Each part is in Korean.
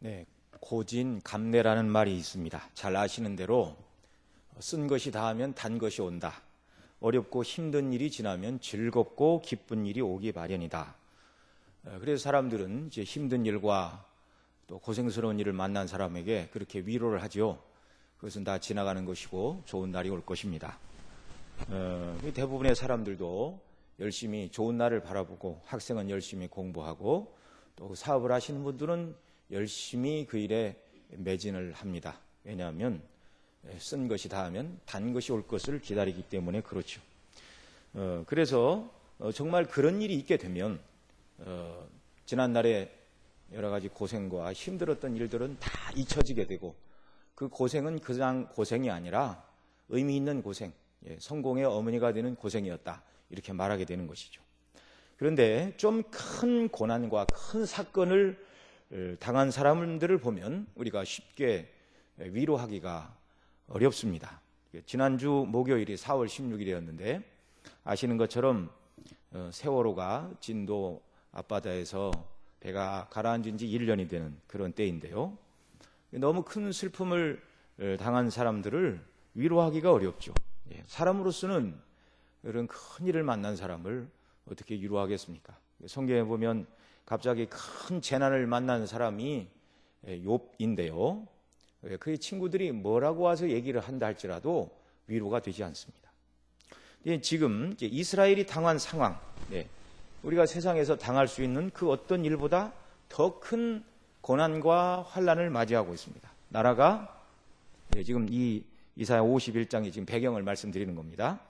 네, 고진감래라는 말이 있습니다. 잘 아시는 대로 쓴 것이 다하면 단 것이 온다. 어렵고 힘든 일이 지나면 즐겁고 기쁜 일이 오기 마련이다. 그래서 사람들은 이제 힘든 일과 또 고생스러운 일을 만난 사람에게 그렇게 위로를 하죠. 그것은 다 지나가는 것이고 좋은 날이 올 것입니다. 대부분의 사람들도 열심히 좋은 날을 바라보고, 학생은 열심히 공부하고, 또 사업을 하시는 분들은 열심히 그 일에 매진을 합니다. 왜냐하면 쓴 것이 닿으면 단 것이 올 것을 기다리기 때문에 그렇죠. 그래서 정말 그런 일이 있게 되면 지난날에 여러 가지 고생과 힘들었던 일들은 다 잊혀지게 되고, 그 고생은 그냥 고생이 아니라 의미 있는 고생, 성공의 어머니가 되는 고생이었다, 이렇게 말하게 되는 것이죠. 그런데 좀 큰 고난과 큰 사건을 당한 사람들을 보면 우리가 쉽게 위로하기가 어렵습니다. 지난주 목요일이 4월 16일이었는데 아시는 것처럼 세월호가 진도 앞바다에서 배가 가라앉은 지 1년이 되는 그런 때인데요. 너무 큰 슬픔을 당한 사람들을 위로하기가 어렵죠. 사람으로서는 그런 큰 일을 만난 사람을 어떻게 위로하겠습니까? 성경에 보면 갑자기 큰 재난을 만난 사람이 욥인데요. 그의 친구들이 뭐라고 와서 얘기를 한다 할지라도 위로가 되지 않습니다. 지금 이스라엘이 당한 상황, 우리가 세상에서 당할 수 있는 그 어떤 일보다 더 큰 고난과 환난을 맞이하고 있습니다. 나라가 지금 이 이사야 51장이 지금 배경을 말씀드리는 겁니다.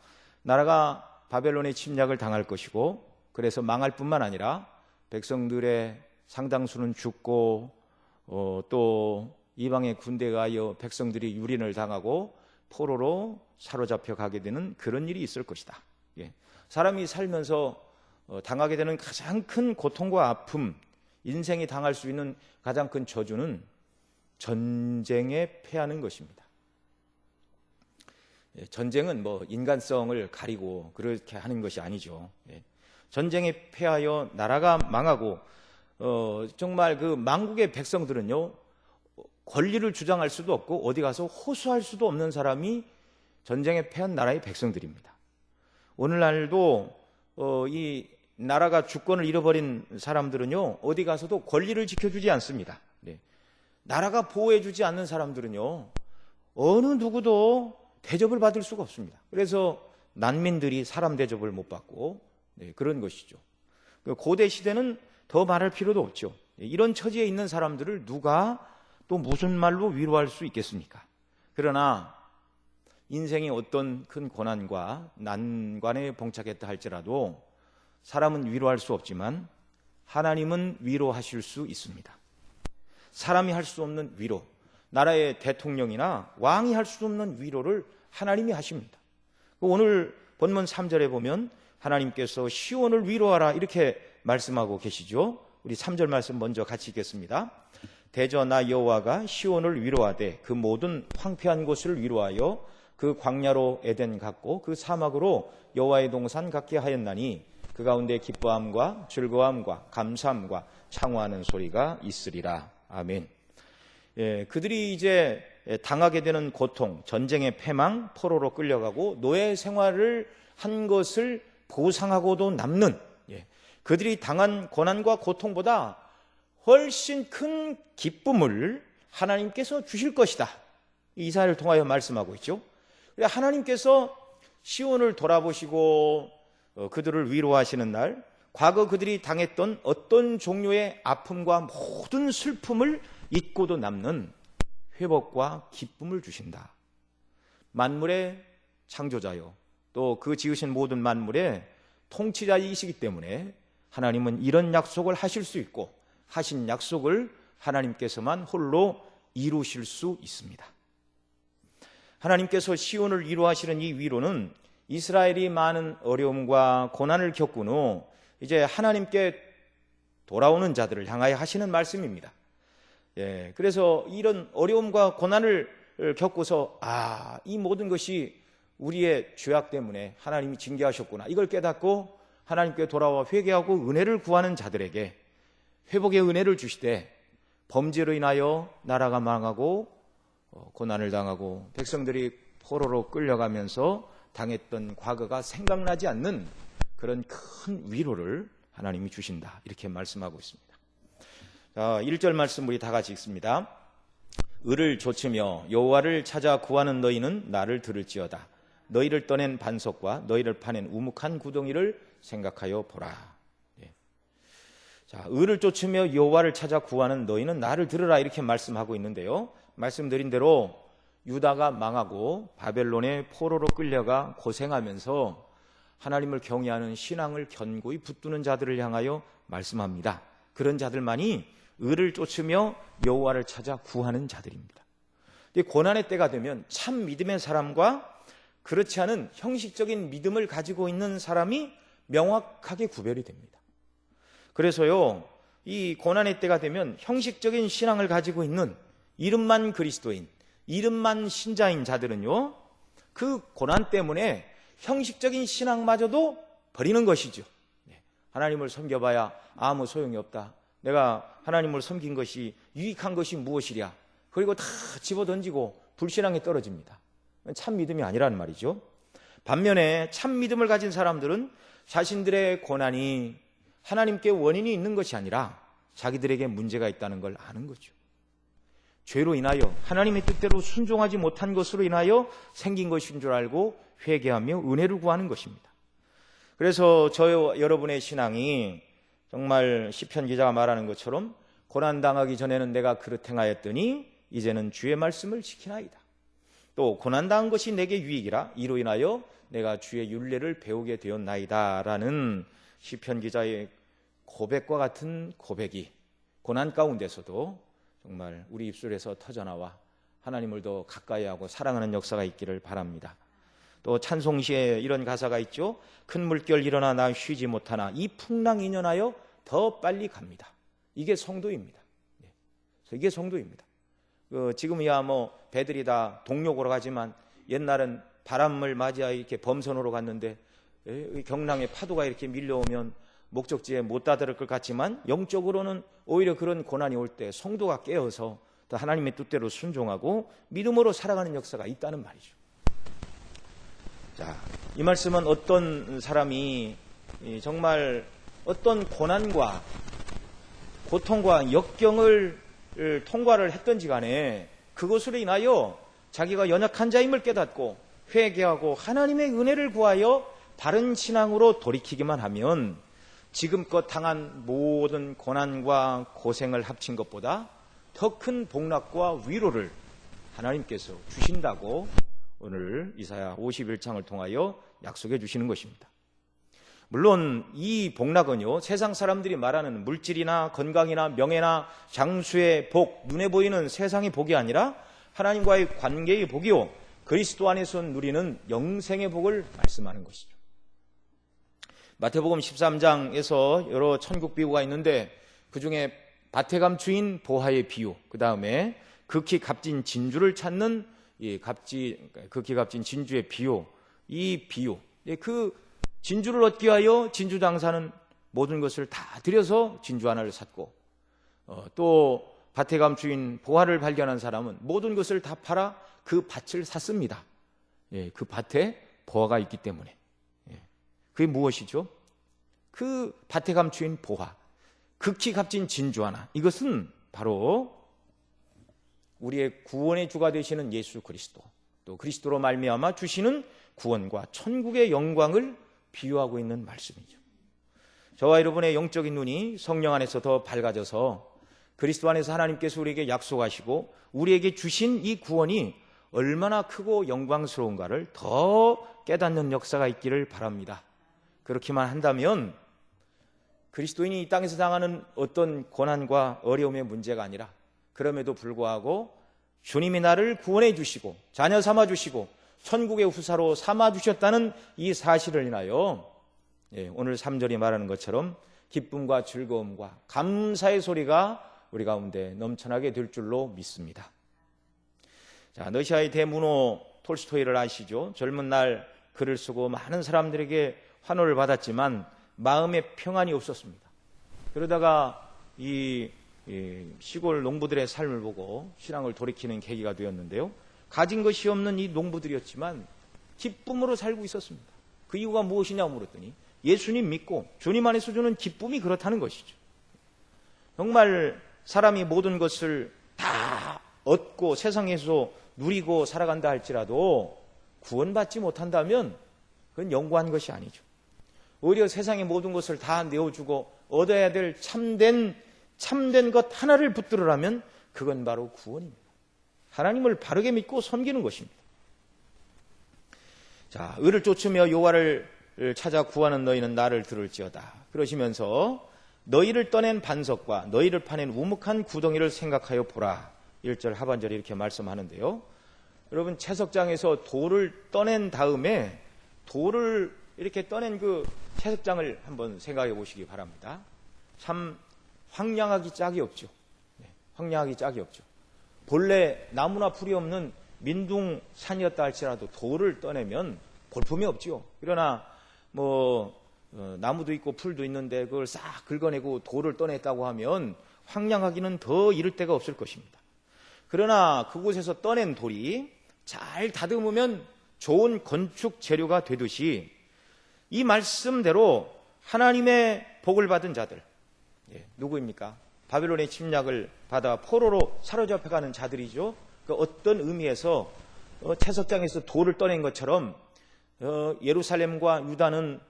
나라가 바벨론의 침략을 당할 것이고, 그래서 망할 뿐만 아니라 백성들의 상당수는 죽고 또 이방의 군대가 하여 백성들이 유린을 당하고 포로로 사로잡혀 가게 되는 그런 일이 있을 것이다. 사람이 살면서 당하게 되는 가장 큰 고통과 아픔, 인생이 당할 수 있는 가장 큰 저주는 전쟁에 패하는 것입니다. 전쟁은 뭐 인간성을 가리고 그렇게 하는 것이 아니죠. 전쟁에 패하여 나라가 망하고 정말 그 망국의 백성들은요, 권리를 주장할 수도 없고 어디 가서 호소할 수도 없는 사람이 전쟁에 패한 나라의 백성들입니다. 오늘날도 이 나라가 주권을 잃어버린 사람들은요, 어디 가서도 권리를 지켜주지 않습니다. 나라가 보호해주지 않는 사람들은요, 어느 누구도 대접을 받을 수가 없습니다. 그래서 난민들이 사람 대접을 못 받고 그런 것이죠. 고대 시대는 더 말할 필요도 없죠. 이런 처지에 있는 사람들을 누가 또 무슨 말로 위로할 수 있겠습니까? 그러나 인생이 어떤 큰 고난과 난관에 봉착했다 할지라도 사람은 위로할 수 없지만 하나님은 위로하실 수 있습니다. 사람이 할 수 없는 위로, 나라의 대통령이나 왕이 할 수 없는 위로를 하나님이 하십니다. 오늘 본문 3절에 보면 하나님께서 시온을 위로하라 이렇게 말씀하고 계시죠. 우리 3절 말씀 먼저 같이 읽겠습니다. 대저 나 여호와가 시온을 위로하되 그 모든 황폐한 곳을 위로하여 그 광야로 에덴 같고 그 사막으로 여호와의 동산 같게 하였나니 그 가운데 기뻐함과 즐거움과 감사함과 창호하는 소리가 있으리라. 아멘. 그들이 이제 당하게 되는 고통, 전쟁의 패망, 포로로 끌려가고 노예 생활을 한 것을 보상하고도 남는, 그들이 당한 고난과 고통보다 훨씬 큰 기쁨을 하나님께서 주실 것이다. 이사야를 통하여 말씀하고 있죠. 하나님께서 시온을 돌아보시고 그들을 위로하시는 날, 과거 그들이 당했던 어떤 종류의 아픔과 모든 슬픔을 잊고도 남는 회복과 기쁨을 주신다. 만물의 창조자요, 또 그 지으신 모든 만물의 통치자이시기 때문에 하나님은 이런 약속을 하실 수 있고, 하신 약속을 하나님께서만 홀로 이루실 수 있습니다. 하나님께서 시온을 위로하시는 이 위로는 이스라엘이 많은 어려움과 고난을 겪은 후 이제 하나님께 돌아오는 자들을 향하여 하시는 말씀입니다. 그래서 이런 어려움과 고난을 겪고서 이 모든 것이 우리의 죄악 때문에 하나님이 징계하셨구나, 이걸 깨닫고 하나님께 돌아와 회개하고 은혜를 구하는 자들에게 회복의 은혜를 주시되, 범죄로 인하여 나라가 망하고 고난을 당하고 백성들이 포로로 끌려가면서 당했던 과거가 생각나지 않는 그런 큰 위로를 하나님이 주신다, 이렇게 말씀하고 있습니다. 자, 1절 말씀 우리 다 같이 읽습니다. 을을 좇으며 여호와를 찾아 구하는 너희는 나를 들을지어다. 너희를 떠낸 반석과 너희를 파낸 우묵한 구덩이를 생각하여 보라. 예. 자, 을을 쫓으며 여호와를 찾아 구하는 너희는 나를 들으라, 이렇게 말씀하고 있는데요. 말씀드린 대로 유다가 망하고 바벨론의 포로로 끌려가 고생하면서 하나님을 경외하는 신앙을 견고히 붙드는 자들을 향하여 말씀합니다. 그런 자들만이 을을 쫓으며 여호와를 찾아 구하는 자들입니다. 고난의 때가 되면 참 믿음의 사람과 그렇지 않은 형식적인 믿음을 가지고 있는 사람이 명확하게 구별이 됩니다. 그래서요, 이 고난의 때가 되면 형식적인 신앙을 가지고 있는 이름만 그리스도인, 이름만 신자인 자들은요, 그 고난 때문에 형식적인 신앙마저도 버리는 것이죠. 하나님을 섬겨봐야 아무 소용이 없다. 내가 하나님을 섬긴 것이 유익한 것이 무엇이랴. 그리고 다 집어던지고 불신앙에 떨어집니다. 참 믿음이 아니라는 말이죠. 반면에 참 믿음을 가진 사람들은 자신들의 고난이 하나님께 원인이 있는 것이 아니라 자기들에게 문제가 있다는 걸 아는 거죠. 죄로 인하여 하나님의 뜻대로 순종하지 못한 것으로 인하여 생긴 것인 줄 알고 회개하며 은혜를 구하는 것입니다. 그래서 여러분의 신앙이 정말 시편 기자가 말하는 것처럼 고난당하기 전에는 내가 그릇 행하였더니 이제는 주의 말씀을 지키나이다. 또 고난당한 것이 내게 유익이라 이로 인하여 내가 주의 율례를 배우게 되었나이다 라는 시편 기자의 고백과 같은 고백이 고난 가운데서도 정말 우리 입술에서 터져나와 하나님을 더 가까이 하고 사랑하는 역사가 있기를 바랍니다. 또 찬송시에 이런 가사가 있죠. 큰 물결 일어나 나 쉬지 못하나 이 풍랑 인연하여 더 빨리 갑니다. 이게 성도입니다. 이게 성도입니다. 지금이야 배들이 다 동력으로 가지만 옛날은 바람을 맞이하여 이렇게 범선으로 갔는데 경랑에 파도가 이렇게 밀려오면 목적지에 못 다다를 것 같지만 영적으로는 오히려 그런 고난이 올 때 성도가 깨어서 더 하나님의 뜻대로 순종하고 믿음으로 살아가는 역사가 있다는 말이죠. 자, 이 말씀은 어떤 사람이 정말 어떤 고난과 고통과 역경을 통과를 했던지 간에 그것으로 인하여 자기가 연약한 자임을 깨닫고 회개하고 하나님의 은혜를 구하여 바른 신앙으로 돌이키기만 하면 지금껏 당한 모든 고난과 고생을 합친 것보다 더 큰 복락과 위로를 하나님께서 주신다고 오늘 이사야 51장을 통하여 약속해 주시는 것입니다. 물론 이 복락은요, 세상 사람들이 말하는 물질이나 건강이나 명예나 장수의 복, 눈에 보이는 세상의 복이 아니라 하나님과의 관계의 복이요, 그리스도 안에서 누리는 영생의 복을 말씀하는 것이죠. 마태복음 13장에서 여러 천국 비유가 있는데 그 중에 밭에 감추인 보화의 비유, 그 다음에 극히 값진 진주를 찾는 극히 값진 진주의 비유, 이 비유, 그 진주를 얻기 위하여 진주 장사는 모든 것을 다 들여서 진주 하나를 샀고, 또 밭에 감추인 보화를 발견한 사람은 모든 것을 다 팔아 그 밭을 샀습니다. 그 밭에 보화가 있기 때문에. 그게 무엇이죠? 그 밭에 감추인 보화, 극히 값진 진주 하나, 이것은 바로 우리의 구원의 주가 되시는 예수 그리스도, 또 그리스도로 말미암아 주시는 구원과 천국의 영광을 비유하고 있는 말씀이죠. 저와 여러분의 영적인 눈이 성령 안에서 더 밝아져서 그리스도 안에서 하나님께서 우리에게 약속하시고 우리에게 주신 이 구원이 얼마나 크고 영광스러운가를 더 깨닫는 역사가 있기를 바랍니다. 그렇게만 한다면 그리스도인이 이 땅에서 당하는 어떤 고난과 어려움의 문제가 아니라, 그럼에도 불구하고 주님이 나를 구원해 주시고 자녀 삼아 주시고 천국의 후사로 삼아 주셨다는 이 사실을 인하여 오늘 3절이 말하는 것처럼 기쁨과 즐거움과 감사의 소리가 우리 가운데 넘쳐나게 될 줄로 믿습니다. 자, 러시아의 대문호 톨스토이를 아시죠? 젊은 날 글을 쓰고 많은 사람들에게 환호를 받았지만 마음에 평안이 없었습니다. 그러다가 이 시골 농부들의 삶을 보고 신앙을 돌이키는 계기가 되었는데요. 가진 것이 없는 이 농부들이었지만 기쁨으로 살고 있었습니다. 그 이유가 무엇이냐고 물었더니 예수님 믿고 주님 안에서 주는 기쁨이 그렇다는 것이죠. 정말 사람이 모든 것을 다 얻고 세상에서 누리고 살아간다 할지라도 구원받지 못한다면 그건 영구한 것이 아니죠. 오히려 세상의 모든 것을 다 내어주고 얻어야 될 참된 것 하나를 붙들으라면 그건 바로 구원입니다. 하나님을 바르게 믿고 섬기는 것입니다. 자, 의를 쫓으며 여호와를 찾아 구하는 너희는 나를 들을지어다. 그러시면서 너희를 떠낸 반석과 너희를 파낸 우묵한 구덩이를 생각하여 보라. 1절 하반절에 이렇게 말씀하는데요. 여러분, 채석장에서 돌을 떠낸 다음에 돌을 이렇게 떠낸 그 채석장을 한번 생각해 보시기 바랍니다. 참 황량하기 짝이 없죠. 황량하기 짝이 없죠. 본래 나무나 풀이 없는 민둥산이었다 할지라도 돌을 떠내면 볼품이 없죠. 그러나 나무도 있고 풀도 있는데 그걸 싹 긁어내고 돌을 떠냈다고 하면 황량하기는 더 이를 데가 없을 것입니다. 그러나 그곳에서 떠낸 돌이 잘 다듬으면 좋은 건축 재료가 되듯이 이 말씀대로 하나님의 복을 받은 자들, 누구입니까? 바벨론의 침략을 받아 포로로 사로잡혀가는 자들이죠. 그 어떤 의미에서 채석장에서 돌을 떠낸 것처럼 예루살렘과 유다는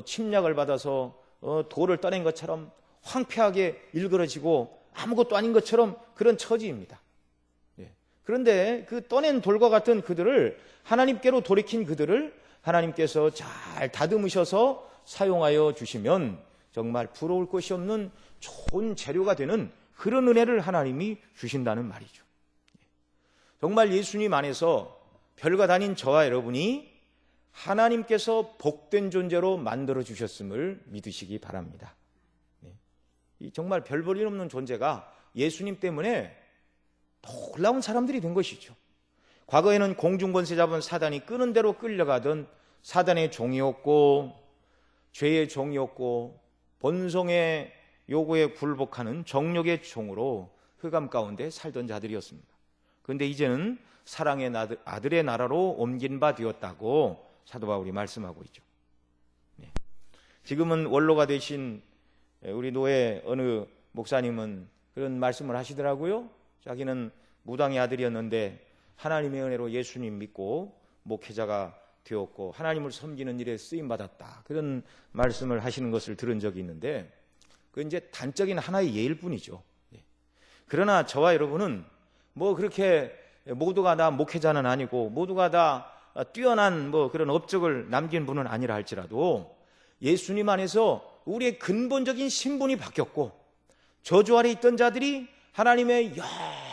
침략을 받아서 돌을 떠낸 것처럼 황폐하게 일그러지고 아무것도 아닌 것처럼 그런 처지입니다. 그런데 그 떠낸 돌과 같은 그들을 하나님께로 돌이킨 그들을 하나님께서 잘 다듬으셔서 사용하여 주시면 정말 부러울 것이 없는 좋은 재료가 되는 그런 은혜를 하나님이 주신다는 말이죠. 정말 예수님 안에서 별과 다닌 저와 여러분이 하나님께서 복된 존재로 만들어 주셨음을 믿으시기 바랍니다. 정말 별볼일 없는 존재가 예수님 때문에 놀라운 사람들이 된 것이죠. 과거에는 공중권세 잡은 사단이 끄는 대로 끌려가던 사단의 종이었고 죄의 종이었고 본성의 요구에 굴복하는 정욕의 종으로 흑암 가운데 살던 자들이었습니다. 그런데 이제는 사랑의 아들의 나라로 옮긴 바 되었다고 사도 바울이 말씀하고 있죠. 지금은 원로가 되신 우리 노예 어느 목사님은 그런 말씀을 하시더라고요. 자기는 무당의 아들이었는데 하나님의 은혜로 예수님 믿고 목회자가 되었고 하나님을 섬기는 일에 쓰임받았다. 그런 말씀을 하시는 것을 들은 적이 있는데 그건 이제 단적인 하나의 예일 뿐이죠. 그러나 저와 여러분은 그렇게 모두가 다 목회자는 아니고 모두가 다 뛰어난 그런 업적을 남긴 분은 아니라 할지라도 예수님 안에서 우리의 근본적인 신분이 바뀌었고 저주 아래 있던 자들이 하나님의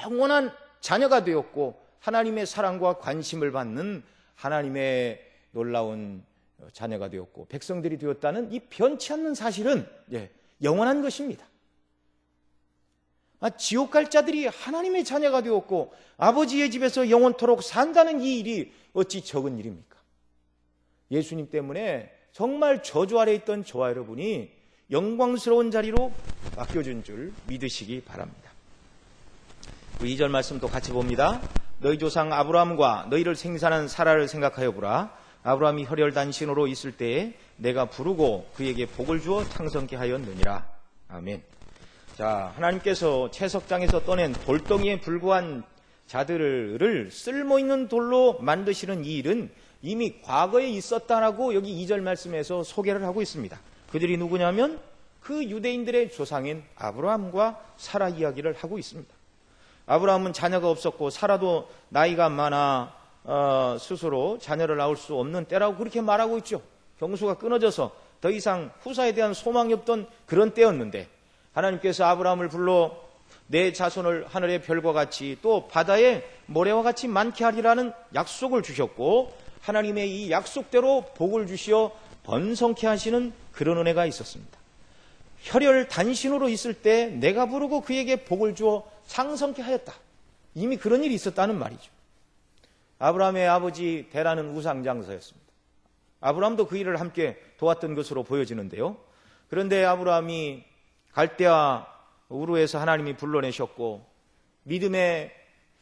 영원한 자녀가 되었고 하나님의 사랑과 관심을 받는 하나님의 놀라운 자녀가 되었고 백성들이 되었다는 이 변치 않는 사실은 영원한 것입니다. 지옥 갈 자들이 하나님의 자녀가 되었고 아버지의 집에서 영원토록 산다는 이 일이 어찌 적은 일입니까? 예수님 때문에 정말 저주 아래 있던 저와 여러분이 영광스러운 자리로 맡겨준 줄 믿으시기 바랍니다. 2절 말씀 또 같이 봅니다. 너희 조상 아브라함과 너희를 생산한 사라를 생각하여 보라. 아브라함이 혈혈단신으로 있을 때에 내가 부르고 그에게 복을 주어 창성케 하였느니라. 아멘. 자, 하나님께서 채석장에서 떠낸 돌덩이에 불과한 자들을 쓸모있는 돌로 만드시는 이 일은 이미 과거에 있었다라고 여기 2절 말씀에서 소개를 하고 있습니다. 그들이 누구냐면 그 유대인들의 조상인 아브라함과 사라 이야기를 하고 있습니다. 아브라함은 자녀가 없었고 사라도 나이가 많아 스스로 자녀를 낳을 수 없는 때라고 그렇게 말하고 있죠. 경수가 끊어져서 더 이상 후사에 대한 소망이 없던 그런 때였는데 하나님께서 아브라함을 불러 내 자손을 하늘의 별과 같이 또 바다의 모래와 같이 많게 하리라는 약속을 주셨고 하나님의 이 약속대로 복을 주시어 번성케 하시는 그런 은혜가 있었습니다. 혈혈 단신으로 있을 때 내가 부르고 그에게 복을 주어 창성케 하였다. 이미 그런 일이 있었다는 말이죠. 아브라함의 아버지 데라는 우상장사였습니다. 아브라함도 그 일을 함께 도왔던 것으로 보여지는데요. 그런데 아브라함이 갈대아 우르에서 하나님이 불러내셨고 믿음의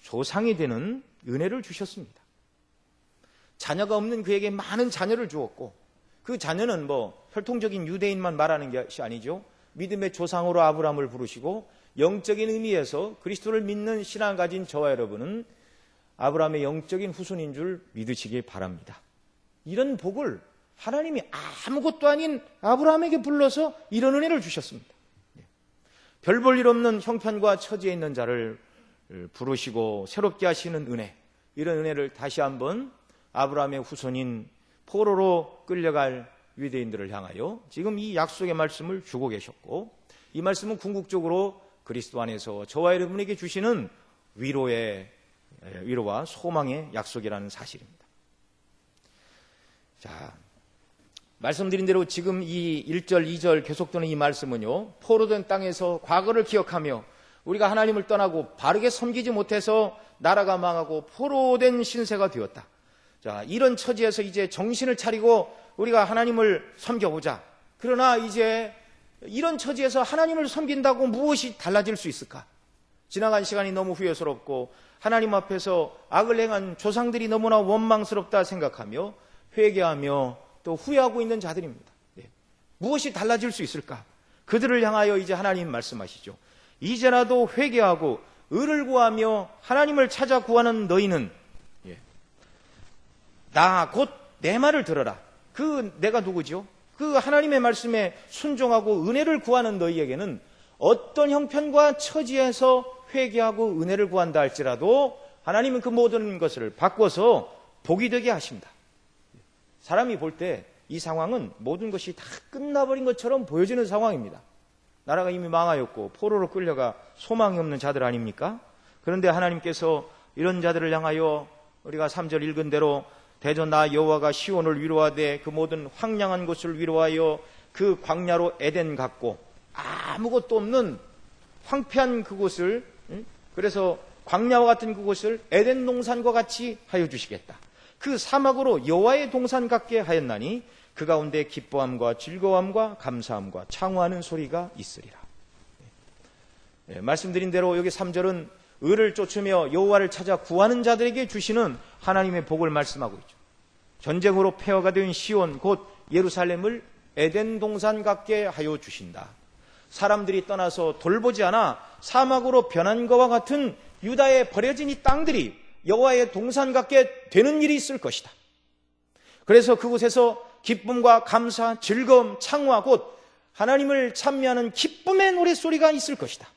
조상이 되는 은혜를 주셨습니다. 자녀가 없는 그에게 많은 자녀를 주었고, 그 자녀는 혈통적인 유대인만 말하는 것이 아니죠. 믿음의 조상으로 아브라함을 부르시고 영적인 의미에서 그리스도를 믿는 신앙을 가진 저와 여러분은 아브라함의 영적인 후손인 줄 믿으시길 바랍니다. 이런 복을 하나님이 아무것도 아닌 아브라함에게 불러서 이런 은혜를 주셨습니다. 별 볼 일 없는 형편과 처지에 있는 자를 부르시고 새롭게 하시는 은혜, 이런 은혜를 다시 한번 아브라함의 후손인 포로로 끌려갈 유대인들을 향하여 지금 이 약속의 말씀을 주고 계셨고, 이 말씀은 궁극적으로 그리스도 안에서 저와 여러분에게 주시는 위로와 소망의 약속이라는 사실입니다. 자, 말씀드린 대로 지금 이 1절, 2절 계속되는 이 말씀은요, 포로된 땅에서 과거를 기억하며 우리가 하나님을 떠나고 바르게 섬기지 못해서 나라가 망하고 포로된 신세가 되었다. 자, 이런 처지에서 이제 정신을 차리고 우리가 하나님을 섬겨보자. 그러나 이제 이런 처지에서 하나님을 섬긴다고 무엇이 달라질 수 있을까? 지나간 시간이 너무 후회스럽고 하나님 앞에서 악을 행한 조상들이 너무나 원망스럽다 생각하며 회개하며 또 후회하고 있는 자들입니다. 무엇이 달라질 수 있을까? 그들을 향하여 이제 하나님 말씀하시죠. 이제라도 회개하고 의를 구하며 하나님을 찾아 구하는 너희는 나 곧 내 말을 들어라. 그 내가 누구죠? 그 하나님의 말씀에 순종하고 은혜를 구하는 너희에게는 어떤 형편과 처지에서 회개하고 은혜를 구한다 할지라도 하나님은 그 모든 것을 바꿔서 복이 되게 하십니다. 사람이 볼 때 이 상황은 모든 것이 다 끝나버린 것처럼 보여지는 상황입니다. 나라가 이미 망하였고 포로로 끌려가 소망이 없는 자들 아닙니까? 그런데 하나님께서 이런 자들을 향하여 우리가 3절 읽은 대로 대저 나 여호와가 시온을 위로하되 그 모든 황량한 곳을 위로하여 그 광야로 에덴 같고 아무것도 없는 황폐한 그곳을, 그래서 광야와 같은 그곳을 에덴 동산과 같이 하여 주시겠다. 그 사막으로 여호와의 동산 같게 하였나니 그 가운데 기뻐함과 즐거움과 감사함과 창호하는 소리가 있으리라. 말씀드린 대로 여기 3절은 의를 쫓으며 여호와를 찾아 구하는 자들에게 주시는 하나님의 복을 말씀하고 있죠. 전쟁으로 폐허가 된 시온 곧 예루살렘을 에덴 동산 같게 하여 주신다. 사람들이 떠나서 돌보지 않아 사막으로 변한 것과 같은 유다에 버려진 이 땅들이 여호와의 동산 같게 되는 일이 있을 것이다. 그래서 그곳에서 기쁨과 감사, 즐거움, 창화 곧 하나님을 찬미하는 기쁨의 노랫소리가 있을 것이다.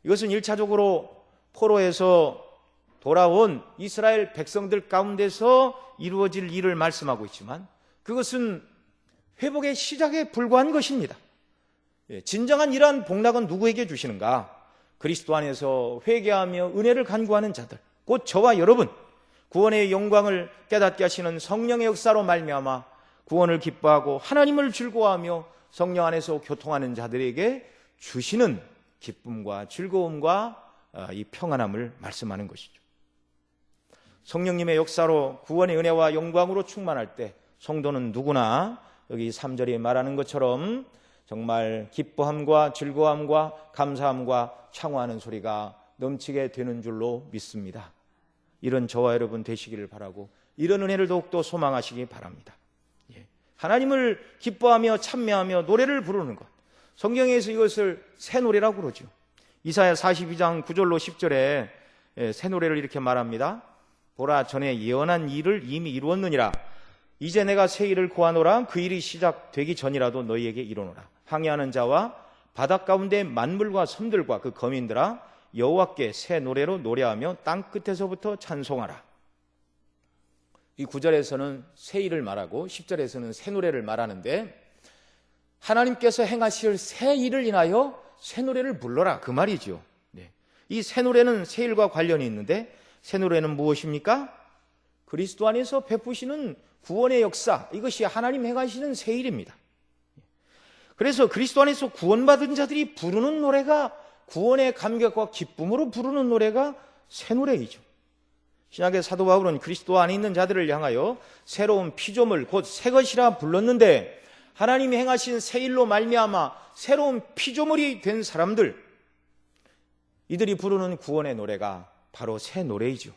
이것은 1차적으로 포로에서 돌아온 이스라엘 백성들 가운데서 이루어질 일을 말씀하고 있지만 그것은 회복의 시작에 불과한 것입니다. 진정한 이러한 복락은 누구에게 주시는가? 그리스도 안에서 회개하며 은혜를 간구하는 자들, 곧 저와 여러분, 구원의 영광을 깨닫게 하시는 성령의 역사로 말미암아 구원을 기뻐하고 하나님을 즐거워하며 성령 안에서 교통하는 자들에게 주시는 기쁨과 즐거움과 이 평안함을 말씀하는 것이죠. 성령님의 역사로 구원의 은혜와 영광으로 충만할 때 성도는 누구나 여기 3절에 말하는 것처럼 정말 기뻐함과 즐거움과 감사함과 창호하는 소리가 넘치게 되는 줄로 믿습니다. 이런 저와 여러분 되시기를 바라고 이런 은혜를 더욱더 소망하시기 바랍니다. 하나님을 기뻐하며 찬미하며 노래를 부르는 것, 성경에서 이것을 새 노래라고 그러죠. 이사야 42장 9절로 10절에 새 노래를 이렇게 말합니다. 보라, 전에 예언한 일을 이미 이루었느니라. 이제 내가 새 일을 고하노라. 그 일이 시작되기 전이라도 너희에게 이르노라. 항해하는 자와 바닷 가운데 만물과 섬들과 그 거민들아, 여호와께 새 노래로 노래하며 땅 끝에서부터 찬송하라. 이 9절에서는 새 일을 말하고 10절에서는 새 노래를 말하는데, 하나님께서 행하실 새 일을 인하여 새 노래를 불러라, 그 말이죠. 이 새 노래는 새 일과 관련이 있는데, 새 노래는 무엇입니까? 그리스도 안에서 베푸시는 구원의 역사, 이것이 하나님 행하시는 새 일입니다. 그래서 그리스도 안에서 구원받은 자들이 부르는 노래가, 구원의 감격과 기쁨으로 부르는 노래가 새 노래이죠. 신약의 사도 바울은 그리스도 안에 있는 자들을 향하여 새로운 피조물 곧 새 것이라 불렀는데, 하나님이 행하신 새 일로 말미암아 새로운 피조물이 된 사람들, 이들이 부르는 구원의 노래가 바로 새 노래이죠.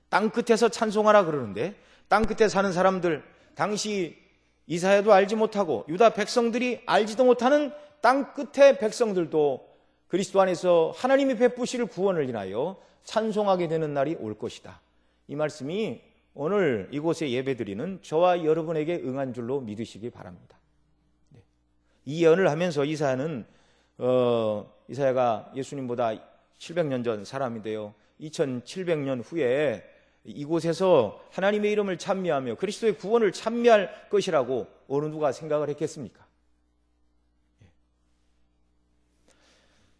땅 끝에서 찬송하라 그러는데, 땅 끝에 사는 사람들, 당시 이사야도 알지 못하고 유다 백성들이 알지도 못하는 땅 끝의 백성들도 그리스도 안에서 하나님이 베푸실 구원을 인하여 찬송하게 되는 날이 올 것이다. 이 말씀이 오늘 이곳에 예배드리는 저와 여러분에게 응한 줄로 믿으시기 바랍니다. 이 예언을 하면서 이사야는 이사야가 예수님보다 700년 전 사람인데요, 2700년 후에 이곳에서 하나님의 이름을 찬미하며 그리스도의 구원을 찬미할 것이라고 어느 누가 생각을 했겠습니까?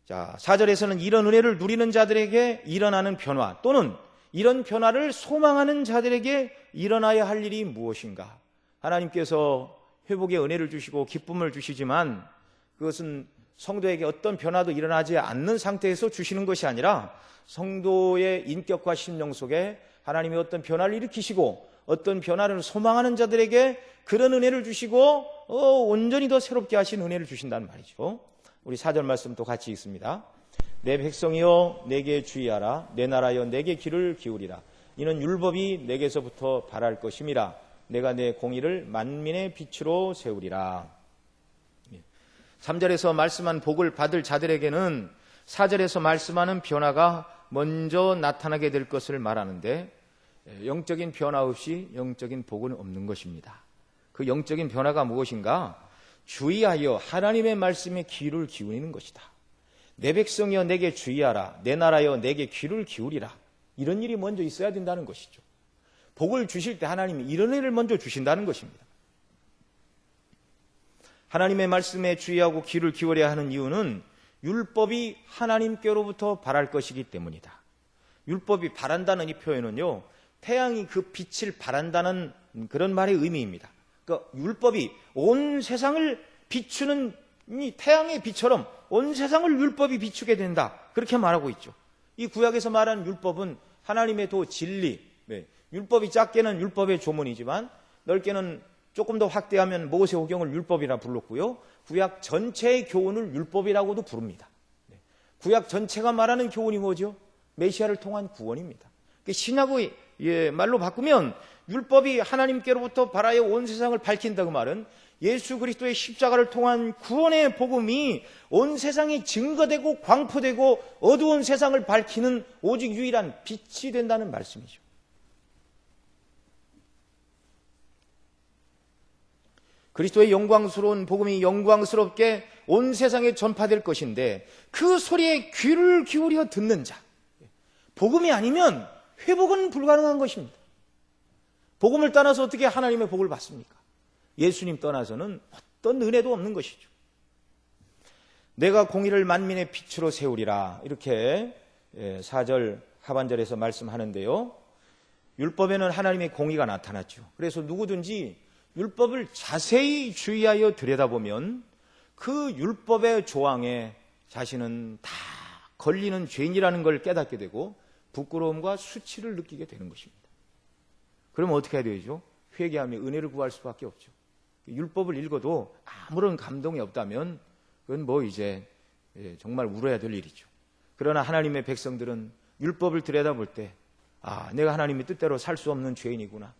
자, 4절에서는 이런 은혜를 누리는 자들에게 일어나는 변화, 또는 이런 변화를 소망하는 자들에게 일어나야 할 일이 무엇인가? 하나님께서 회복의 은혜를 주시고 기쁨을 주시지만 그것은 성도에게 어떤 변화도 일어나지 않는 상태에서 주시는 것이 아니라 성도의 인격과 심령 속에 하나님이 어떤 변화를 일으키시고 어떤 변화를 소망하는 자들에게 그런 은혜를 주시고 온전히 더 새롭게 하신 은혜를 주신다는 말이죠. 우리 4절 말씀 또 같이 읽습니다. 내 백성이여 내게 주의하라. 내 나라여 내게 귀를 기울이라. 이는 율법이 내게서부터 발할 것임이라. 내가 내 공의를 만민의 빛으로 세우리라. 3절에서 말씀한 복을 받을 자들에게는 4절에서 말씀하는 변화가 먼저 나타나게 될 것을 말하는데, 영적인 변화 없이 영적인 복은 없는 것입니다. 그 영적인 변화가 무엇인가? 주의하여 하나님의 말씀에 귀를 기울이는 것이다. 내 백성이여 내게 주의하라. 내 나라여 내게 귀를 기울이라. 이런 일이 먼저 있어야 된다는 것이죠. 복을 주실 때 하나님이 이런 일을 먼저 주신다는 것입니다. 하나님의 말씀에 주의하고 귀를 기울여야 하는 이유는 율법이 하나님께로부터 발할 것이기 때문이다. 율법이 발한다는 이 표현은요, 태양이 그 빛을 발한다는 그런 말의 의미입니다. 그러니까 율법이 온 세상을 비추는 이 태양의 빛처럼 온 세상을 율법이 비추게 된다, 그렇게 말하고 있죠. 이 구약에서 말하는 율법은 하나님의 도 진리, 율법이 작게는 율법의 조문이지만 넓게는 조금 더 확대하면 모세오경을 율법이라 불렀고요, 구약 전체의 교훈을 율법이라고도 부릅니다. 구약 전체가 말하는 교훈이 뭐죠? 메시아를 통한 구원입니다. 신약의 말로 바꾸면 율법이 하나님께로부터 발하여 온 세상을 밝힌다, 그 말은 예수 그리스도의 십자가를 통한 구원의 복음이 온 세상에 증거되고 광포되고 어두운 세상을 밝히는 오직 유일한 빛이 된다는 말씀이죠. 그리스도의 영광스러운 복음이 영광스럽게 온 세상에 전파될 것인데, 그 소리에 귀를 기울여 듣는 자, 복음이 아니면 회복은 불가능한 것입니다. 복음을 떠나서 어떻게 하나님의 복을 받습니까? 예수님 떠나서는 어떤 은혜도 없는 것이죠. 내가 공의를 만민의 빛으로 세우리라, 이렇게 4절 하반절에서 말씀하는데요, 율법에는 하나님의 공의가 나타났죠. 그래서 누구든지 율법을 자세히 주의하여 들여다보면 그 율법의 조항에 자신은 다 걸리는 죄인이라는 걸 깨닫게 되고 부끄러움과 수치를 느끼게 되는 것입니다. 그러면 어떻게 해야 되죠? 회개하며 은혜를 구할 수밖에 없죠. 율법을 읽어도 아무런 감동이 없다면 그건 뭐 이제 정말 울어야 될 일이죠. 그러나 하나님의 백성들은 율법을 들여다볼 때, 내가 하나님의 뜻대로 살 수 없는 죄인이구나,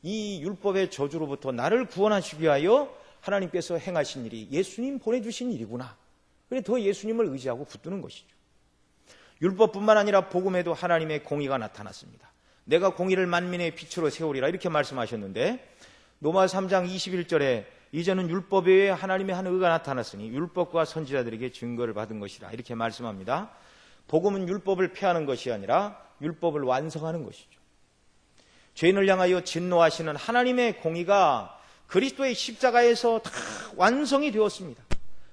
이 율법의 저주로부터 나를 구원하시기 위하여 하나님께서 행하신 일이 예수님 보내주신 일이구나, 그래 더 예수님을 의지하고 붙드는 것이죠. 율법뿐만 아니라 복음에도 하나님의 공의가 나타났습니다. 내가 공의를 만민의 빛으로 세우리라, 이렇게 말씀하셨는데, 로마 3장 21절에 이제는 율법 외에 하나님의 한 의가 나타났으니 율법과 선지자들에게 증거를 받은 것이라, 이렇게 말씀합니다. 복음은 율법을 폐하는 것이 아니라 율법을 완성하는 것이죠. 죄인을 향하여 진노하시는 하나님의 공의가 그리스도의 십자가에서 다 완성이 되었습니다.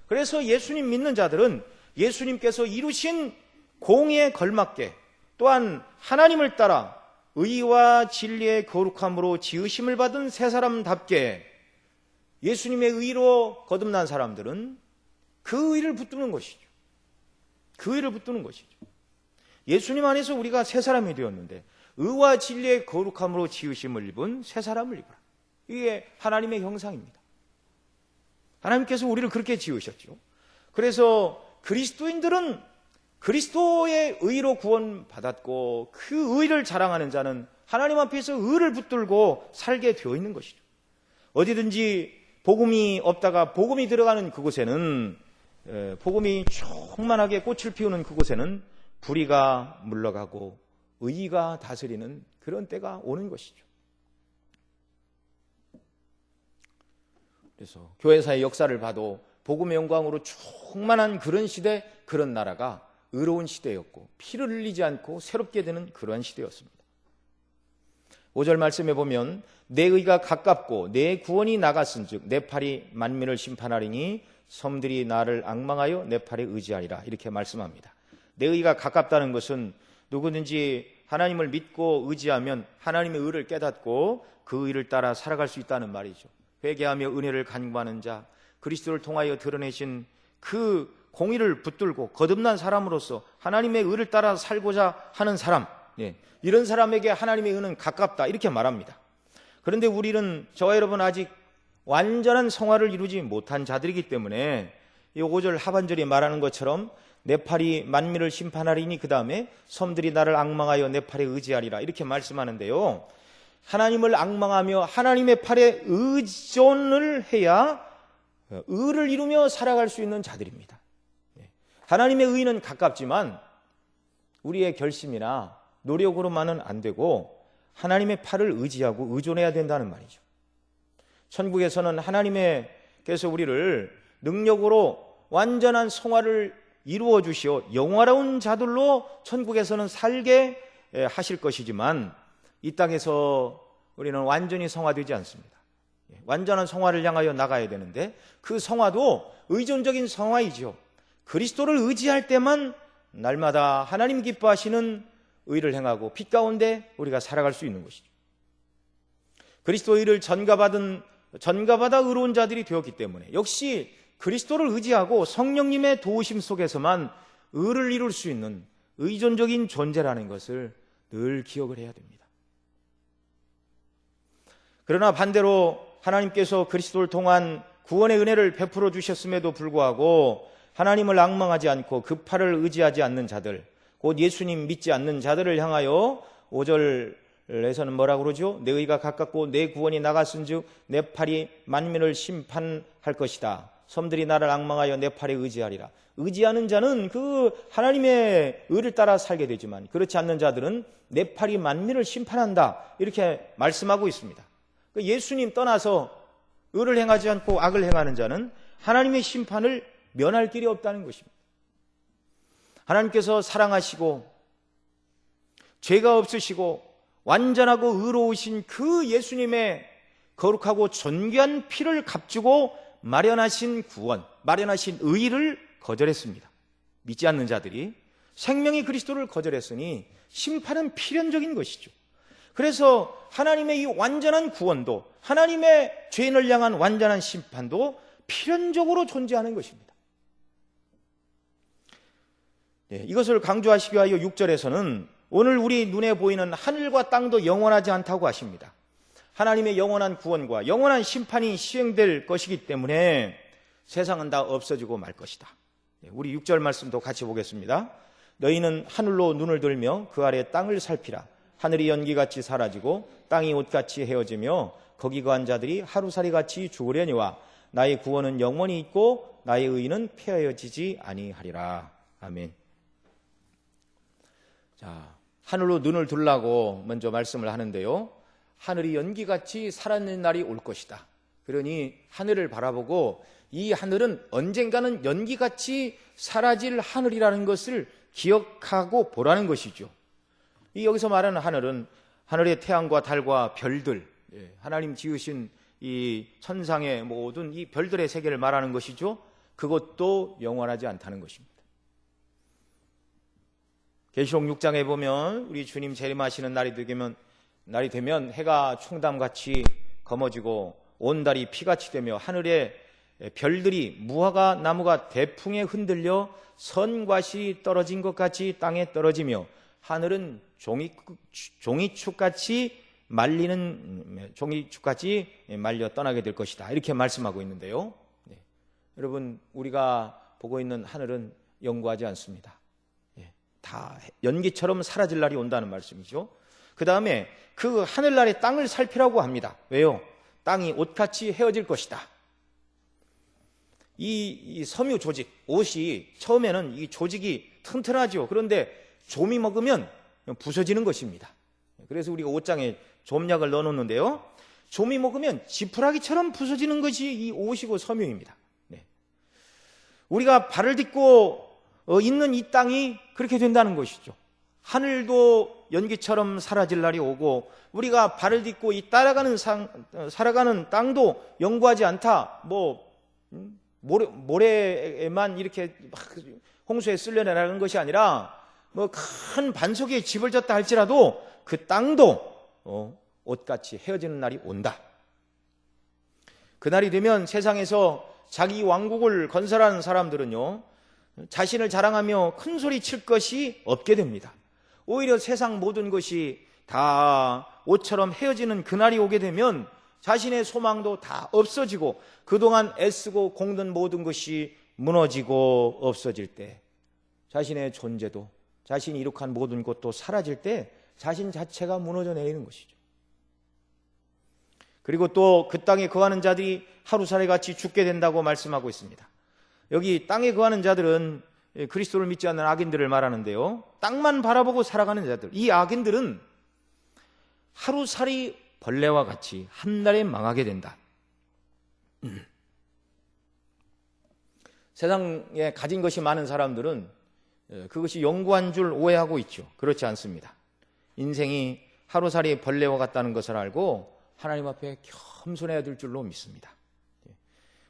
그래서 예수님 믿는 자들은 예수님께서 이루신 공의에 걸맞게, 또한 하나님을 따라 의와 진리의 거룩함으로 지으심을 받은 새 사람답게 예수님의 의로 거듭난 사람들은 그 의를 붙드는 것이죠. 그 의를 붙드는 것이죠. 예수님 안에서 우리가 새 사람이 되었는데 의와 진리의 거룩함으로 지으심을 입은 새 사람을 입어라. 이게 하나님의 형상입니다. 하나님께서 우리를 그렇게 지으셨죠. 그래서 그리스도인들은 그리스도의 의로 구원받았고 그 의를 자랑하는 자는 하나님 앞에서 의를 붙들고 살게 되어 있는 것이죠. 어디든지 복음이 없다가 복음이 들어가는 그곳에는, 복음이 충만하게 꽃을 피우는 그곳에는 불의가 물러가고 의가 다스리는 그런 때가 오는 것이죠. 그래서 교회사의 역사를 봐도 복음의 영광으로 충만한 그런 시대, 그런 나라가 의로운 시대였고 피를 흘리지 않고 새롭게 되는 그러한 시대였습니다. 5절 말씀에 보면 내 의가 가깝고 내 구원이 나갔은즉 내 팔이 만민을 심판하리니 섬들이 나를 앙망하여 내 팔에 의지하리라, 이렇게 말씀합니다. 내 의가 가깝다는 것은 누구든지 하나님을 믿고 의지하면 하나님의 의를 깨닫고 그 의를 따라 살아갈 수 있다는 말이죠. 회개하며 은혜를 간구하는 자, 그리스도를 통하여 드러내신 그 공의를 붙들고 거듭난 사람으로서 하나님의 의를 따라 살고자 하는 사람, 이런 사람에게 하나님의 의는 가깝다, 이렇게 말합니다. 그런데 우리는, 저와 여러분, 아직 완전한 성화를 이루지 못한 자들이기 때문에 이 5절 하반절이 말하는 것처럼 내 팔이 만민을 심판하리니 그 다음에 섬들이 나를 앙망하여 내 팔에 의지하리라, 이렇게 말씀하는데요. 하나님을 앙망하며 하나님의 팔에 의존을 해야 의를 이루며 살아갈 수 있는 자들입니다. 하나님의 의는 가깝지만 우리의 결심이나 노력으로만은 안 되고 하나님의 팔을 의지하고 의존해야 된다는 말이죠. 천국에서는 하나님께서 우리를 능력으로 완전한 성화를 이루어 주시어 영화로운 자들로 천국에서는 살게 하실 것이지만 이 땅에서 우리는 완전히 성화되지 않습니다. 완전한 성화를 향하여 나가야 되는데 그 성화도 의존적인 성화이죠. 그리스도를 의지할 때만 날마다 하나님 기뻐하시는 의를 행하고 빛 가운데 우리가 살아갈 수 있는 것이죠. 그리스도의 의를 전가받아 의로운 자들이 되었기 때문에 역시 그리스도를 의지하고 성령님의 도우심 속에서만 의를 이룰 수 있는 의존적인 존재라는 것을 늘 기억을 해야 됩니다. 그러나 반대로 하나님께서 그리스도를 통한 구원의 은혜를 베풀어 주셨음에도 불구하고 하나님을 앙망하지 않고 그 팔을 의지하지 않는 자들, 곧 예수님 믿지 않는 자들을 향하여 5절에서는 뭐라고 그러죠? 내 의가 가깝고 내 구원이 나갔은즉 내 팔이 만민을 심판할 것이다. 섬들이 나를 앙망하여 내 팔에 의지하리라. 의지하는 자는 그 하나님의 의를 따라 살게 되지만 그렇지 않는 자들은 내 팔이 만민을 심판한다, 이렇게 말씀하고 있습니다. 예수님 떠나서 의를 행하지 않고 악을 행하는 자는 하나님의 심판을 면할 길이 없다는 것입니다. 하나님께서 사랑하시고 죄가 없으시고 완전하고 의로우신 그 예수님의 거룩하고 존귀한 피를 값주고 마련하신 구원, 마련하신 의를 거절했습니다. 믿지 않는 자들이 생명의 그리스도를 거절했으니 심판은 필연적인 것이죠. 그래서 하나님의 이 완전한 구원도, 하나님의 죄인을 향한 완전한 심판도 필연적으로 존재하는 것입니다. 이것을 강조하시기 위하여 6절에서는 오늘 우리 눈에 보이는 하늘과 땅도 영원하지 않다고 하십니다. 하나님의 영원한 구원과 영원한 심판이 시행될 것이기 때문에 세상은 다 없어지고 말 것이다. 우리 6절 말씀도 같이 보겠습니다. 너희는 하늘로 눈을 들며 그 아래 땅을 살피라. 하늘이 연기같이 사라지고 땅이 옷같이 헤어지며 거기 거한 자들이 하루살이같이 죽으려니와 나의 구원은 영원히 있고 나의 의는 폐하여지지 아니하리라. 아멘. 자, 하늘로 눈을 들라고 먼저 말씀을 하는데요. 하늘이 연기같이 사라지는 날이 올 것이다. 그러니 하늘을 바라보고 이 하늘은 언젠가는 연기같이 사라질 하늘이라는 것을 기억하고 보라는 것이죠. 이 여기서 말하는 하늘은 하늘의 태양과 달과 별들, 하나님 지으신 이 천상의 모든 이 별들의 세계를 말하는 것이죠. 그것도 영원하지 않다는 것입니다. 계시록 6장에 보면 우리 주님 재림하시는 날이 되면 해가 총담같이 검어지고 온 달이 피같이 되며 하늘의 별들이 무화과 나무가 대풍에 흔들려 선과실이 떨어진 것 같이 땅에 떨어지며 하늘은 종이축같이 말려 떠나게 될 것이다. 이렇게 말씀하고 있는데요. 여러분, 우리가 보고 있는 하늘은 영구하지 않습니다. 다 연기처럼 사라질 날이 온다는 말씀이죠. 그 다음에 그 하늘나라의 땅을 살피라고 합니다. 왜요? 땅이 옷같이 헤어질 것이다. 이 섬유 조직, 옷이 처음에는 이 조직이 튼튼하죠. 그런데 좀이 먹으면 부서지는 것입니다. 그래서 우리가 옷장에 좀약을 넣어놓는데요, 좀이 먹으면 지푸라기처럼 부서지는 것이 이 옷이고 섬유입니다. 우리가 발을 딛고 있는 이 땅이 그렇게 된다는 것이죠. 하늘도 연기처럼 사라질 날이 오고 우리가 발을 딛고 이 살아가는 땅도 영구하지 않다. 모래에만 이렇게 홍수에 쓸려내라는 것이 아니라 큰 반석에 집을 졌다 할지라도 그 땅도 옷같이 헤어지는 날이 온다. 그날이 되면 세상에서 자기 왕국을 건설하는 사람들은요, 자신을 자랑하며 큰 소리 칠 것이 없게 됩니다. 오히려 세상 모든 것이 다 옷처럼 헤어지는 그날이 오게 되면 자신의 소망도 다 없어지고 그동안 애쓰고 공든 모든 것이 무너지고 없어질 때, 자신의 존재도, 자신이 이룩한 모든 것도 사라질 때 자신 자체가 무너져 내리는 것이죠. 그리고 또 그 땅에 거하는 자들이 하루살이 같이 죽게 된다고 말씀하고 있습니다. 여기 땅에 거하는 자들은 그리스도를 믿지 않는 악인들을 말하는데요, 땅만 바라보고 살아가는 자들, 이 악인들은 하루살이 벌레와 같이 한날에 망하게 된다. 세상에 가진 것이 많은 사람들은 그것이 영구한 줄 오해하고 있죠. 그렇지 않습니다. 인생이 하루살이 벌레와 같다는 것을 알고 하나님 앞에 겸손해야 될 줄로 믿습니다.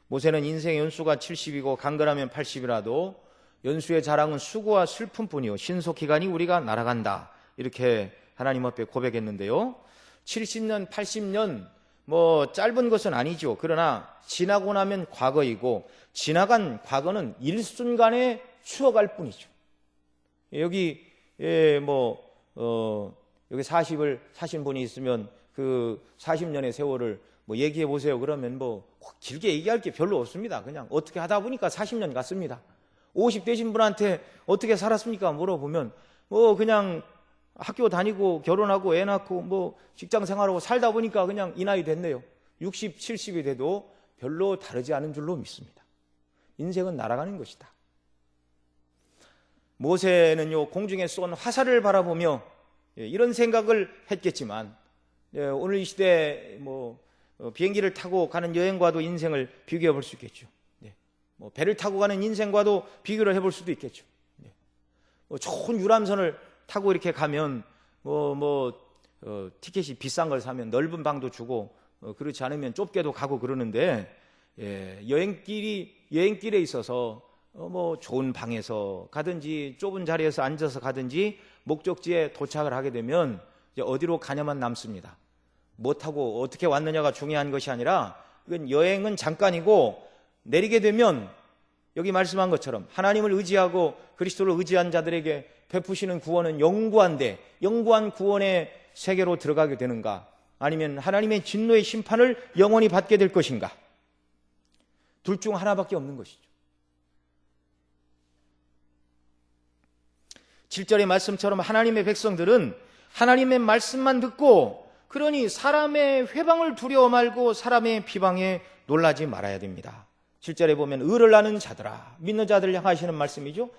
모세는 인생의 연수가 70이고 간결하면 80이라도 연수의 자랑은 수고와 슬픔뿐이요 신속히가니 우리가 날아간다, 이렇게 하나님 앞에 고백했는데요, 70년 80년 짧은 것은 아니죠. 그러나 지나고 나면 과거이고 지나간 과거는 일순간에 추억할 뿐이죠. 여기 여기 40을 사신 분이 있으면 그 40년의 세월을 얘기해 보세요. 그러면 길게 얘기할 게 별로 없습니다. 그냥 어떻게 하다 보니까 40년 갔습니다. 50 되신 분한테 어떻게 살았습니까? 물어보면 그냥 학교 다니고 결혼하고 애 낳고 직장 생활하고 살다 보니까 그냥 이 나이 됐네요. 60, 70이 돼도 별로 다르지 않은 줄로 믿습니다. 인생은 날아가는 것이다. 모세는요, 공중에 쏜 화살을 바라보며 이런 생각을 했겠지만, 오늘 이 시대 비행기를 타고 가는 여행과도 인생을 비교해 볼 수 있겠죠. 배를 타고 가는 인생과도 비교를 해볼 수도 있겠죠. 좋은 유람선을 타고 이렇게 가면 티켓이 비싼 걸 사면 넓은 방도 주고 그렇지 않으면 좁게도 가고 그러는데, 여행길에 있어서 좋은 방에서 가든지 좁은 자리에서 앉아서 가든지 목적지에 도착을 하게 되면 이제 어디로 가냐만 남습니다. 뭐 타고 어떻게 왔느냐가 중요한 것이 아니라 이건 여행은 잠깐이고 내리게 되면 여기 말씀한 것처럼 하나님을 의지하고 그리스도를 의지한 자들에게 베푸시는 구원은 영구한데, 영구한 구원의 세계로 들어가게 되는가, 아니면 하나님의 진노의 심판을 영원히 받게 될 것인가, 둘 중 하나밖에 없는 것이죠. 7절의 말씀처럼 하나님의 백성들은 하나님의 말씀만 듣고, 그러니 사람의 회방을 두려워 말고 사람의 비방에 놀라지 말아야 됩니다. 7절에 보면 의를 아는 자들아, 믿는 자들을 향하시는 말씀이죠.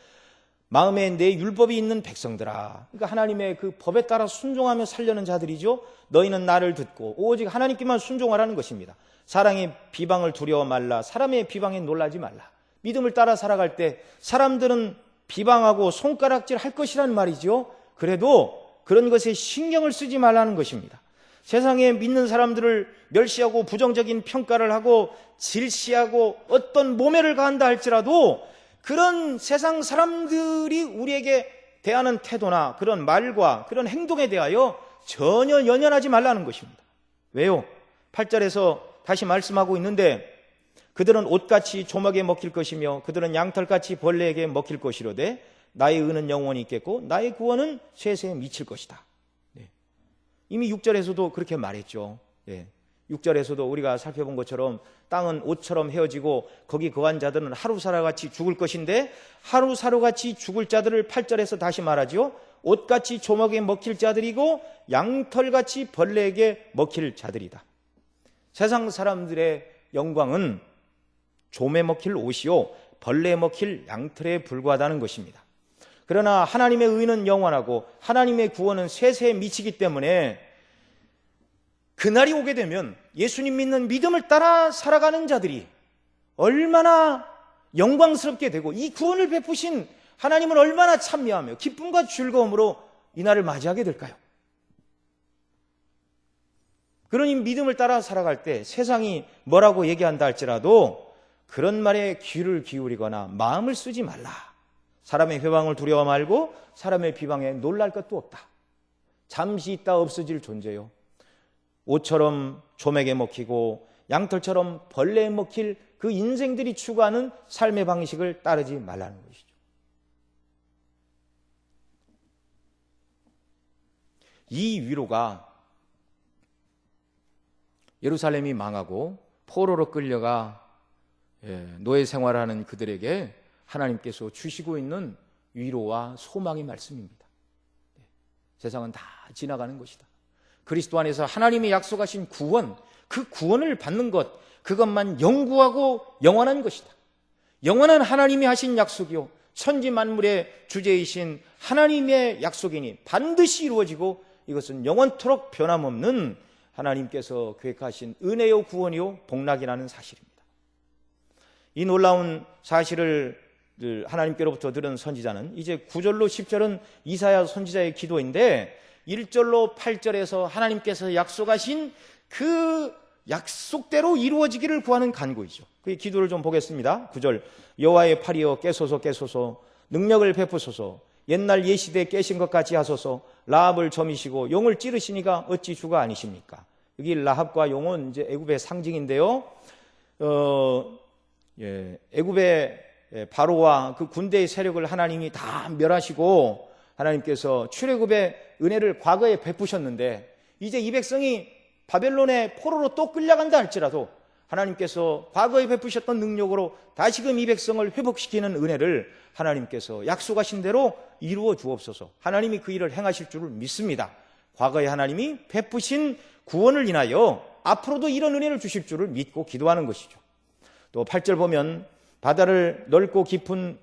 마음에 내 율법이 있는 백성들아, 그러니까 하나님의 그 법에 따라 순종하며 살려는 자들이죠. 너희는 나를 듣고 오직 하나님께만 순종하라는 것입니다. 사랑의 비방을 두려워 말라, 사람의 비방에 놀라지 말라. 믿음을 따라 살아갈 때 사람들은 비방하고 손가락질 할 것이란 말이죠. 그래도 그런 것에 신경을 쓰지 말라는 것입니다. 세상에 믿는 사람들을 멸시하고 부정적인 평가를 하고 질시하고 어떤 모멸을 가한다 할지라도 그런 세상 사람들이 우리에게 대하는 태도나 그런 말과 그런 행동에 대하여 전혀 연연하지 말라는 것입니다. 왜요? 8절에서 다시 말씀하고 있는데, 그들은 옷같이 조막에 먹힐 것이며 그들은 양털같이 벌레에게 먹힐 것이로되 나의 의는 영원히 있겠고 나의 구원은 세세에 미칠 것이다. 이미 6절에서도 그렇게 말했죠. 6절에서도 우리가 살펴본 것처럼 땅은 옷처럼 헤어지고 거기 거한 자들은 하루사라같이 죽을 것인데 하루사루같이 죽을 자들을 8절에서 다시 말하죠. 옷같이 조목에 먹힐 자들이고 양털같이 벌레에게 먹힐 자들이다. 세상 사람들의 영광은 좀에 먹힐 옷이요 벌레에 먹힐 양털에 불과하다는 것입니다. 그러나 하나님의 의는 영원하고 하나님의 구원은 세세에 미치기 때문에 그날이 오게 되면 예수님 믿는 믿음을 따라 살아가는 자들이 얼마나 영광스럽게 되고 이 구원을 베푸신 하나님을 얼마나 찬미하며 기쁨과 즐거움으로 이 날을 맞이하게 될까요? 그러니 믿음을 따라 살아갈 때 세상이 뭐라고 얘기한다 할지라도 그런 말에 귀를 기울이거나 마음을 쓰지 말라. 사람의 회방을 두려워 말고 사람의 비방에 놀랄 것도 없다. 잠시 있다 없어질 존재요. 옷처럼 조맥에 먹히고 양털처럼 벌레에 먹힐 그 인생들이 추구하는 삶의 방식을 따르지 말라는 것이죠. 이 위로가 예루살렘이 망하고 포로로 끌려가 노예 생활하는 그들에게 하나님께서 주시고 있는 위로와 소망의 말씀입니다. 세상은 다 지나가는 것이다. 그리스도 안에서 하나님이 약속하신 구원, 그 구원을 받는 것, 그것만 영구하고 영원한 것이다. 영원한 하나님이 하신 약속이요 천지 만물의 주제이신 하나님의 약속이니 반드시 이루어지고 이것은 영원토록 변함없는 하나님께서 계획하신 은혜요 구원이요 복락이라는 사실입니다. 이 놀라운 사실을 하나님께로부터 들은 선지자는 이제 9절로 10절은 이사야 선지자의 기도인데 1절로 8절에서 하나님께서 약속하신 그 약속대로 이루어지기를 구하는 간구이죠. 그 기도를 좀 보겠습니다. 9절 여호와의 팔이여 깨소서 깨소서 능력을 베푸소서 옛날 예시대에 깨신 것 같이 하소서 라합을 점이시고 용을 찌르시니가 어찌 주가 아니십니까? 여기 라합과 용은 이제 애굽의 상징인데요. 애굽의 바로와 그 군대의 세력을 하나님이 다 멸하시고 하나님께서 출애굽의 은혜를 과거에 베푸셨는데 이제 이 백성이 바벨론의 포로로 또 끌려간다 할지라도 하나님께서 과거에 베푸셨던 능력으로 다시금 이 백성을 회복시키는 은혜를 하나님께서 약속하신 대로 이루어 주옵소서. 하나님이 그 일을 행하실 줄을 믿습니다. 과거에 하나님이 베푸신 구원을 인하여 앞으로도 이런 은혜를 주실 줄을 믿고 기도하는 것이죠. 또 8절 보면 바다를 넓고 깊은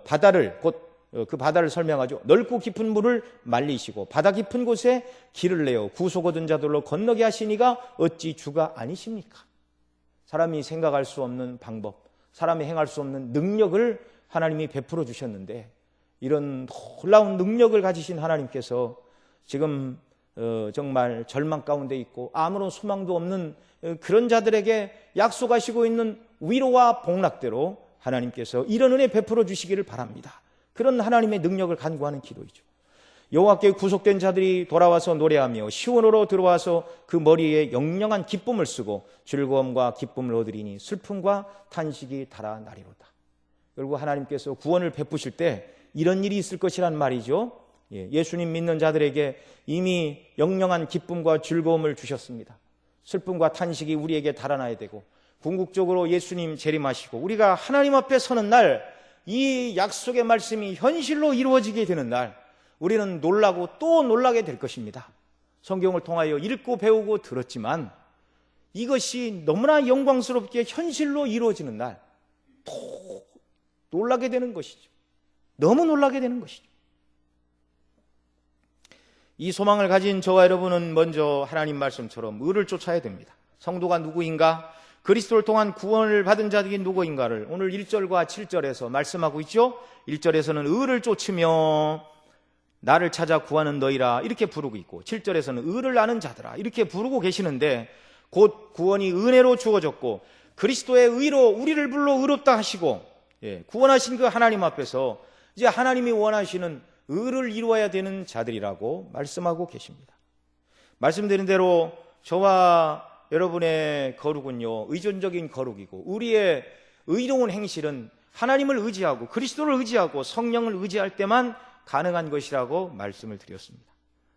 바다를 곧 그 바다를 설명하죠. 넓고 깊은 물을 말리시고 바다 깊은 곳에 길을 내어 구속 얻은 자들로 건너게 하시니가 어찌 주가 아니십니까? 사람이 생각할 수 없는 방법, 사람이 행할 수 없는 능력을 하나님이 베풀어 주셨는데 이런 놀라운 능력을 가지신 하나님께서 지금 정말 절망 가운데 있고 아무런 소망도 없는 그런 자들에게 약속하시고 있는 위로와 복락대로 하나님께서 이런 은혜 베풀어 주시기를 바랍니다. 그런 하나님의 능력을 간구하는 기도이죠. 여호와께 구속된 자들이 돌아와서 노래하며 시온으로 들어와서 그 머리에 영영한 기쁨을 쓰고 즐거움과 기쁨을 얻으리니 슬픔과 탄식이 달아나리로다. 결국 하나님께서 구원을 베푸실 때 이런 일이 있을 것이란 말이죠. 예수님 믿는 자들에게 이미 영영한 기쁨과 즐거움을 주셨습니다. 슬픔과 탄식이 우리에게 달아나야 되고 궁극적으로 예수님 재림하시고 우리가 하나님 앞에 서는 날 이 약속의 말씀이 현실로 이루어지게 되는 날 우리는 놀라고 또 놀라게 될 것입니다. 성경을 통하여 읽고 배우고 들었지만 이것이 너무나 영광스럽게 현실로 이루어지는 날 또 놀라게 되는 것이죠. 너무 놀라게 되는 것이죠. 이 소망을 가진 저와 여러분은 먼저 하나님 말씀처럼 의를 쫓아야 됩니다. 성도가 누구인가? 그리스도를 통한 구원을 받은 자들이 누구인가를 오늘 1절과 7절에서 말씀하고 있죠. 1절에서는 의를 쫓으며 나를 찾아 구하는 너희라 이렇게 부르고 있고 7절에서는 의를 아는 자들아 이렇게 부르고 계시는데 곧 구원이 은혜로 주어졌고 그리스도의 의로 우리를 불러 의롭다 하시고 구원하신 그 하나님 앞에서 이제 하나님이 원하시는 의를 이루어야 되는 자들이라고 말씀하고 계십니다. 말씀드린 대로 저와 여러분의 거룩은요 의존적인 거룩이고 우리의 의로운 행실은 하나님을 의지하고 그리스도를 의지하고 성령을 의지할 때만 가능한 것이라고 말씀을 드렸습니다.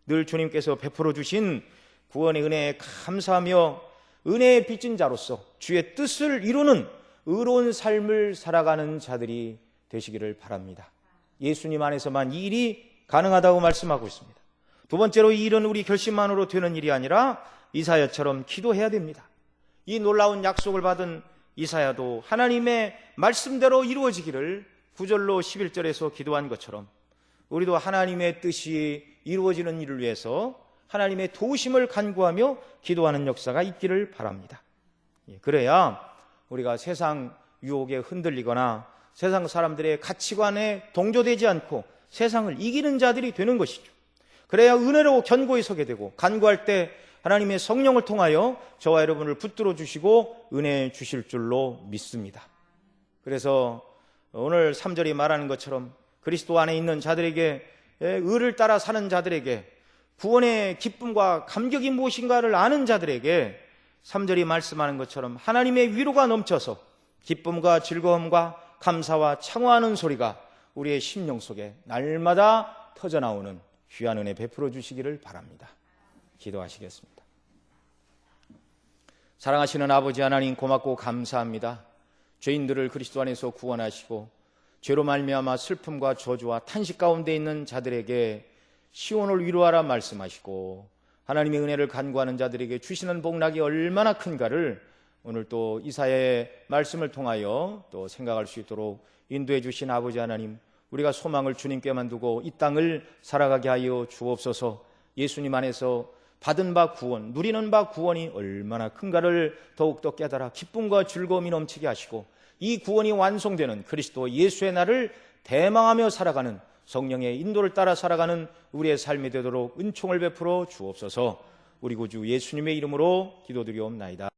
늘 주님께서 베풀어 주신 구원의 은혜에 감사하며 은혜에 빚진 자로서 주의 뜻을 이루는 의로운 삶을 살아가는 자들이 되시기를 바랍니다. 예수님 안에서만 이 일이 가능하다고 말씀하고 있습니다. 두 번째로, 이 일은 우리 결심만으로 되는 일이 아니라 이사야처럼 기도해야 됩니다. 이 놀라운 약속을 받은 이사야도 하나님의 말씀대로 이루어지기를 9절로 11절에서 기도한 것처럼 우리도 하나님의 뜻이 이루어지는 일을 위해서 하나님의 도우심을 간구하며 기도하는 역사가 있기를 바랍니다. 그래야 우리가 세상 유혹에 흔들리거나 세상 사람들의 가치관에 동조되지 않고 세상을 이기는 자들이 되는 것이죠. 그래야 은혜로 견고히 서게 되고 간구할 때 하나님의 성령을 통하여 저와 여러분을 붙들어 주시고 은혜 주실 줄로 믿습니다. 그래서 오늘 3절이 말하는 것처럼 그리스도 안에 있는 자들에게, 의를 따라 사는 자들에게, 구원의 기쁨과 감격이 무엇인가를 아는 자들에게 3절이 말씀하는 것처럼 하나님의 위로가 넘쳐서 기쁨과 즐거움과 감사와 창화하는 소리가 우리의 심령 속에 날마다 터져나오는 귀한 은혜 베풀어 주시기를 바랍니다. 기도하시겠습니다. 사랑하시는 아버지 하나님, 고맙고 감사합니다. 죄인들을 그리스도 안에서 구원하시고 죄로 말미암아 슬픔과 저주와 탄식 가운데 있는 자들에게 시온을 위로하라 말씀하시고 하나님의 은혜를 간구하는 자들에게 주시는 복락이 얼마나 큰가를 오늘 또 이사야의 말씀을 통하여 또 생각할 수 있도록 인도해 주신 아버지 하나님, 우리가 소망을 주님께만 두고 이 땅을 살아가게 하여 주옵소서. 예수님 안에서 받은 바 구원, 누리는 바 구원이 얼마나 큰가를 더욱더 깨달아 기쁨과 즐거움이 넘치게 하시고 이 구원이 완성되는 그리스도 예수의 날을 대망하며 살아가는 성령의 인도를 따라 살아가는 우리의 삶이 되도록 은총을 베풀어 주옵소서. 우리 구주 예수님의 이름으로 기도드리옵나이다.